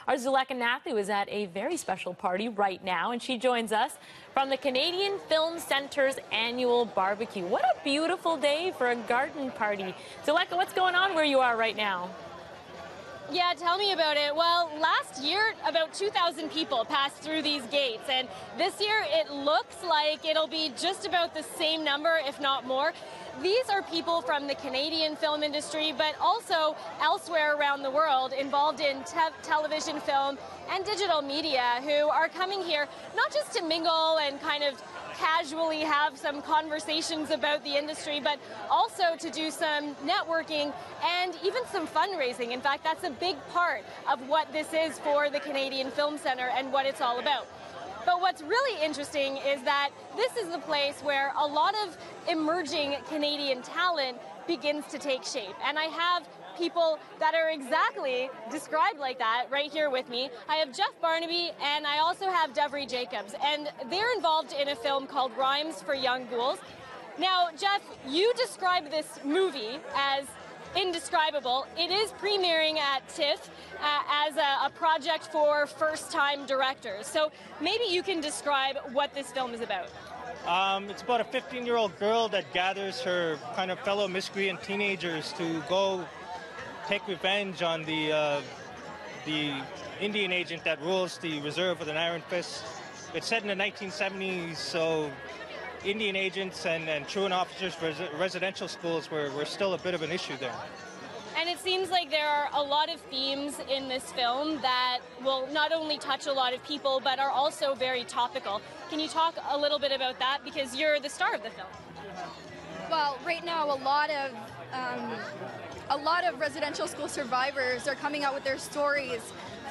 Our Zuleka Nathu is at a very special party right now, and she joins us from the Canadian Film Centre's annual barbecue. What a beautiful day for a garden party. Zuleka, what's going on where you are right now? Yeah, tell me about it. Well, last year, about 2,000 people passed through these gates, and this year it looks like it'll be just about the same number, if not more. These are people from the Canadian film industry, but also elsewhere around the world involved in television, film, and digital media who are coming here not just to mingle and kind of casually have some conversations about the industry, but also to do some networking and even some fundraising. In fact, that's a big part of what this is for the Canadian Film Centre and what it's all about. But what's really interesting is that this is the place where a lot of emerging Canadian talent begins to take shape. And I have people that are exactly described like that right here with me. I have Jeff Barnaby and I also have Devry Jacobs, and they're involved in a film called Rhymes for Young Ghouls. Now, Jeff, you describe this movie as indescribable. It is premiering at TIFF as a project for first-time directors. So maybe you can describe what this film is about. It's about a 15-year-old girl that gathers her kind of fellow miscreant teenagers to go take revenge on the Indian agent that rules the reserve with an iron fist. It's set in the 1970s, so Indian agents and truant officers for residential schools were still a bit of an issue there. And it seems like there are a lot of themes in this film that will not only touch a lot of people, but are also very topical. Can you talk a little bit about that? Because you're the star of the film. Well, right now, a lot of residential school survivors are coming out with their stories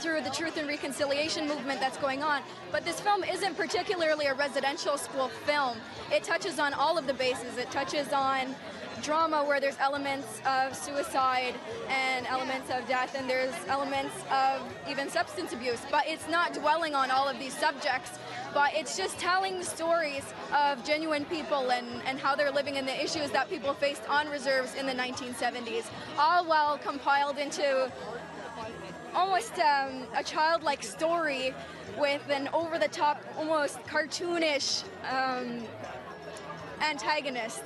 through the Truth and Reconciliation movement that's going on. But this film isn't particularly a residential school film. It touches on all of the bases. It touches on drama where there's elements of suicide and elements of death, and there's elements of even substance abuse. But it's not dwelling on all of these subjects, but it's just telling the stories of genuine people and how they're living and the issues that people faced on reserves in the 1970s, all while compiled into almost a childlike story with an over-the-top, almost cartoonish antagonist.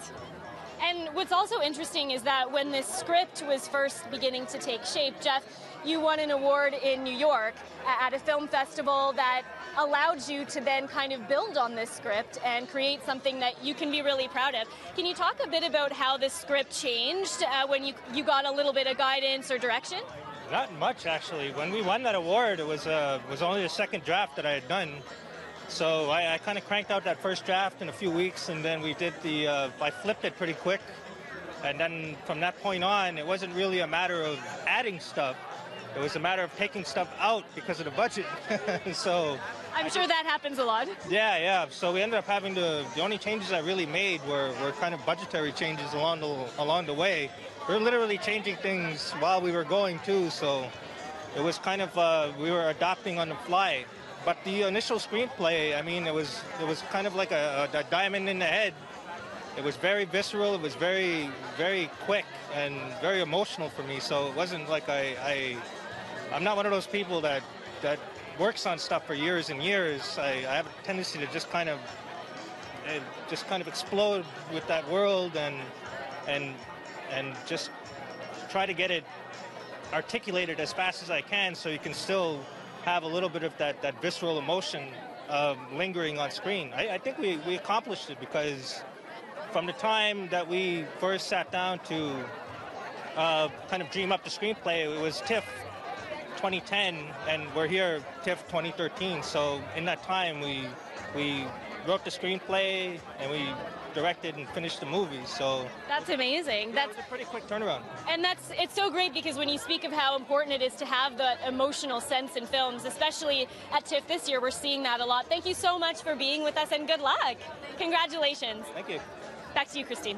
And what's also interesting is that when this script was first beginning to take shape, Jeff, you won an award in New York at a film festival that allowed you to then kind of build on this script and create something that you can be really proud of. Can you talk a bit about how this script changed when you got a little bit of guidance or direction? Not much, actually. When we won that award, it was only the second draft that I had done. So I kind of cranked out that first draft in a few weeks, and then we did I flipped it pretty quick. And then from that point on, it wasn't really a matter of adding stuff. It was a matter of taking stuff out because of the budget. So I'm sure that happens a lot. Yeah. So we ended up having the only changes I really made were kind of budgetary changes along the way. We were literally changing things while we were going too, so it was kind of we were adopting on the fly. But the initial screenplay, I mean, it was kind of like a diamond in the head. It was very visceral. It was very, very quick and very emotional for me. So it wasn't like I'm not one of those people that works on stuff for years and years. I have a tendency to just kind of explode with that world and just try to get it articulated as fast as I can, so you can still have a little bit of that visceral emotion lingering on screen. I think we accomplished it, because from the time that we first sat down to kind of dream up the screenplay, it was TIFF 2010, and we're here TIFF 2013. So in that time, we wrote the screenplay and we directed and finished the movie. So that's amazing. That's a pretty quick turnaround. And it's so great, because when you speak of how important it is to have the emotional sense in films, especially at TIFF this year, we're seeing that a lot. Thank you so much for being with us, and good luck. Congratulations. Thank you. Back to you, Christine.